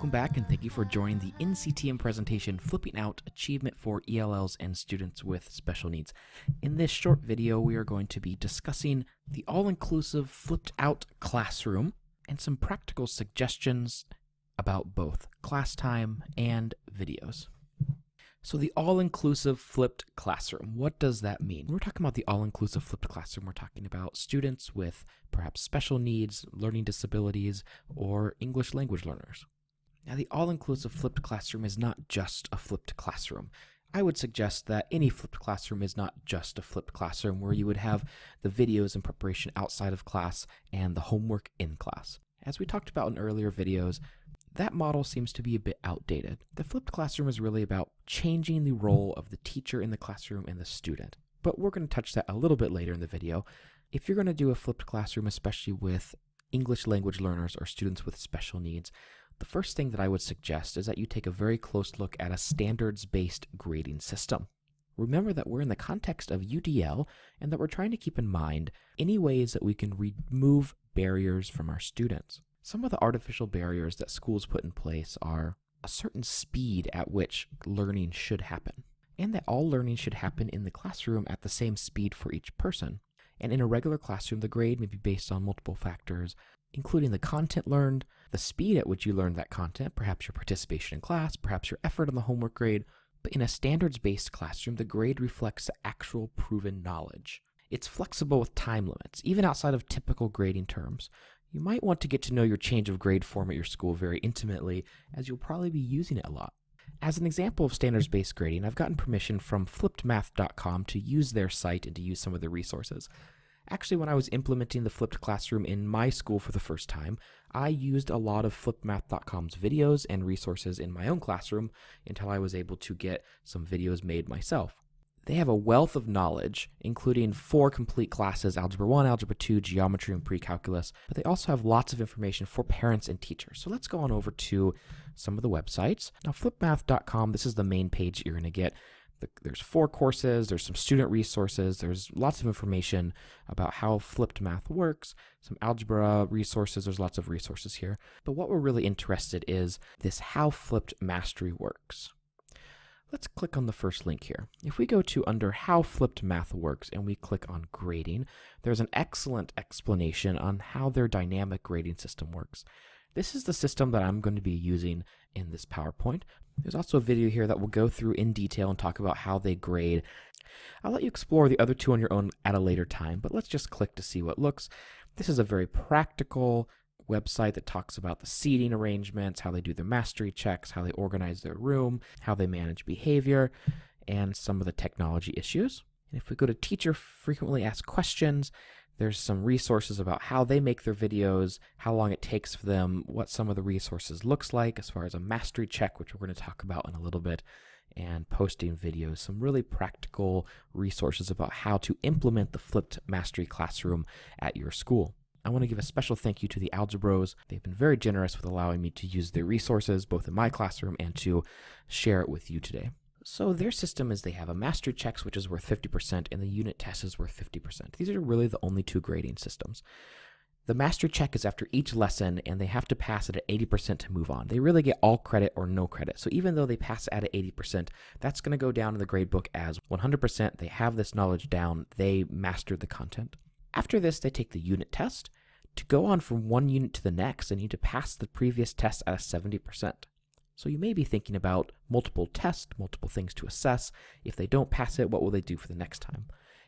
Welcome back and thank you for joining the NCTM presentation, Flipping Out Achievement for ELLs and Students with Special Needs. In this short video, we are going to be discussing the all-inclusive flipped out classroom and some practical suggestions about both class time and videos. So the all-inclusive flipped classroom, what does that mean? When we're talking about the all-inclusive flipped classroom, we're talking about students with perhaps special needs, learning disabilities, or English language learners. Now, the all-inclusive flipped classroom is not just a flipped classroom. I would suggest that any flipped classroom is not just a flipped classroom where you would have the videos in preparation outside of class and the homework in class. As we talked about in earlier videos, that model seems to be a bit outdated. The flipped classroom is really about changing the role of the teacher in the classroom and the student. But we're going to touch that a little bit later in the video. If you're going to do a flipped classroom, especially with English language learners or students with special needs, the first thing that I would suggest is that you take a very close look at a standards-based grading system. Remember that we're in the context of UDL and that we're trying to keep in mind any ways that we can remove barriers from our students. Some of the artificial barriers that schools put in place are a certain speed at which learning should happen, and that all learning should happen in the classroom at the same speed for each person. And in a regular classroom, the grade may be based on multiple factors, including the content learned, the speed at which you learned that content, perhaps your participation in class, perhaps your effort on the homework grade. But in a standards-based classroom, the grade reflects the actual proven knowledge. It's flexible with time limits, even outside of typical grading terms. You might want to get to know your change of grade form at your school very intimately, as you'll probably be using it a lot. As an example of standards-based grading, I've gotten permission from flippedmath.com to use their site and to use some of their resources. Actually, when I was implementing the flipped classroom in my school for the first time, I used a lot of flippedmath.com's videos and resources in my own classroom until I was able to get some videos made myself. They have a wealth of knowledge, including 4 complete classes, Algebra 1, Algebra 2, Geometry, and Pre-Calculus, but they also have lots of information for parents and teachers. So let's go on over to some of the websites. Now, flippedmath.com, this is the main page you're going to get. There's 4 courses, there's some student resources, there's lots of information about how flipped math works, some algebra resources, there's lots of resources here. But what we're really interested is this how flipped mastery works. Let's click on the first link here. If we go to under how flipped math works and we click on grading, there's an excellent explanation on how their dynamic grading system works. This is the system that I'm going to be using in this PowerPoint. There's also a video here that will go through in detail and talk about how they grade. I'll let you explore the other 2 on your own at a later time, but let's just click to see what looks. This is a very practical website that talks about the seating arrangements, how they do their mastery checks, how they organize their room, how they manage behavior, and some of the technology issues. And if we go to teacher frequently asked questions, there's some resources about how they make their videos, how long it takes for them, what some of the resources looks like as far as a mastery check, which we're going to talk about in a little bit, and posting videos, some really practical resources about how to implement the flipped mastery classroom at your school. I want to give a special thank you to the Algebros. They've been very generous with allowing me to use their resources both in my classroom and to share it with you today. So their system is they have a mastery checks, which is worth 50%, and the unit test is worth 50%. These are really the only 2 grading systems. The mastery check is after each lesson, and they have to pass it at 80% to move on. They really get all credit or no credit. So even though they pass it at 80%, that's going to go down in the grade book as 100%. They have this knowledge down. They mastered the content. After this, they take the unit test. To go on from one unit to the next, they need to pass the previous test at a 70%. So you may be thinking about multiple tests, multiple things to assess. If they don't pass it, what will they do for the next time?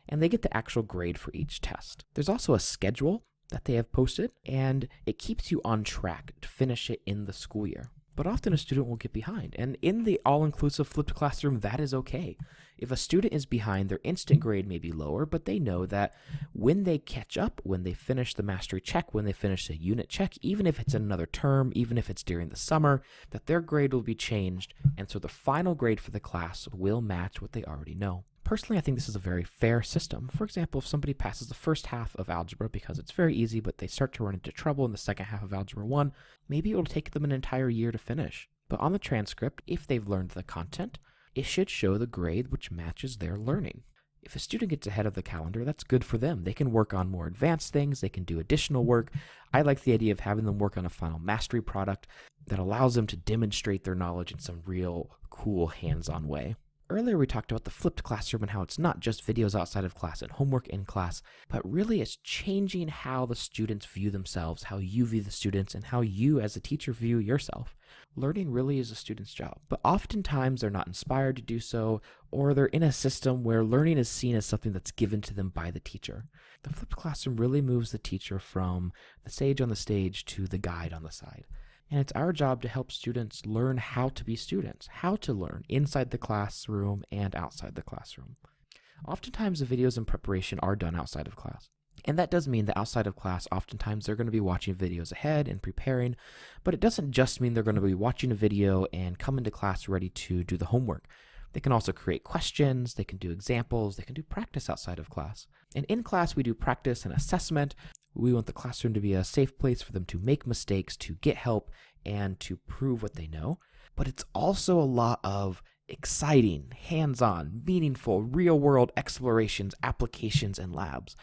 And they get the actual grade for each test. There's also a schedule that they have posted, and it keeps you on track to finish it in the school year. But often a student will get behind, and in the all-inclusive flipped classroom, that is okay. If a student is behind, their instant grade may be lower, but they know that when they catch up, when they finish the mastery check, when they finish the unit check, even if it's in another term, even if it's during the summer, that their grade will be changed, and so the final grade for the class will match what they already know. Personally, I think this is a very fair system. For example, if somebody passes the first half of algebra because it's very easy, but they start to run into trouble in the second half of algebra 1, maybe it will take them an entire year to finish. But on the transcript, if they've learned the content, it should show the grade which matches their learning. If a student gets ahead of the calendar, that's good for them. They can work on more advanced things. They can do additional work. I like the idea of having them work on a final mastery product that allows them to demonstrate their knowledge in some real cool hands-on way. Earlier, we talked about the flipped classroom and how it's not just videos outside of class and homework in class, but really it's changing how the students view themselves, how you view the students, and how you as a teacher view yourself. Learning really is a student's job, but oftentimes they're not inspired to do so, or they're in a system where learning is seen as something that's given to them by the teacher. The flipped classroom really moves the teacher from the sage on the stage to the guide on the side. And it's our job to help students learn how to be students, how to learn inside the classroom and outside the classroom. Oftentimes the videos in preparation are done outside of class. And that does mean that outside of class, oftentimes they're going to be watching videos ahead and preparing, but it doesn't just mean they're going to be watching a video and come into class ready to do the homework. They can also create questions, they can do examples, they can do practice outside of class. And in class, we do practice and assessment. We want the classroom to be a safe place for them to make mistakes, to get help, and to prove what they know. But it's also a lot of exciting, hands-on, meaningful, real-world explorations, applications, and labs.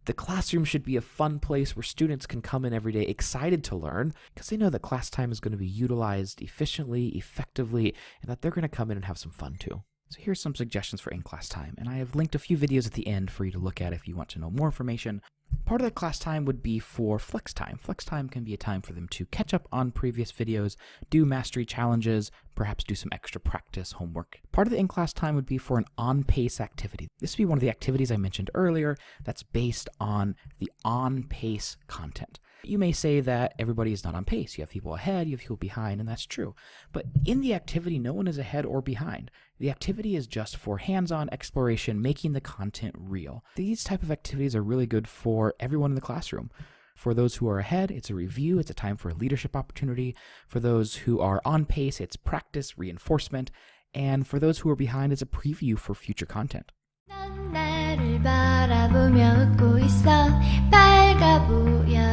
The classroom should be a fun place where students can come in every day excited to learn because they know that class time is going to be utilized efficiently, effectively, and that they're going to come in and have some fun too. So here's some suggestions for in-class time, and I have linked a few videos at the end for you to look at if you want to know more information. Part of the class time would be for flex time. Flex time can be a time for them to catch up on previous videos, do mastery challenges, perhaps do some extra practice homework. Part of the in-class time would be for an on-pace activity. This would be one of the activities I mentioned earlier that's based on the on-pace content. You may say that everybody is not on pace. You have people ahead, you have people behind, and that's true. But in the activity, no one is ahead or behind. The activity is just for hands-on exploration, making the content real. These type of activities are really good for everyone in the classroom. For those who are ahead, it's a review, it's a time for a leadership opportunity. For those who are on pace, it's practice, reinforcement. And for those who are behind, it's a preview for future content. 나를 바라보며 웃고 있어 빨가 보여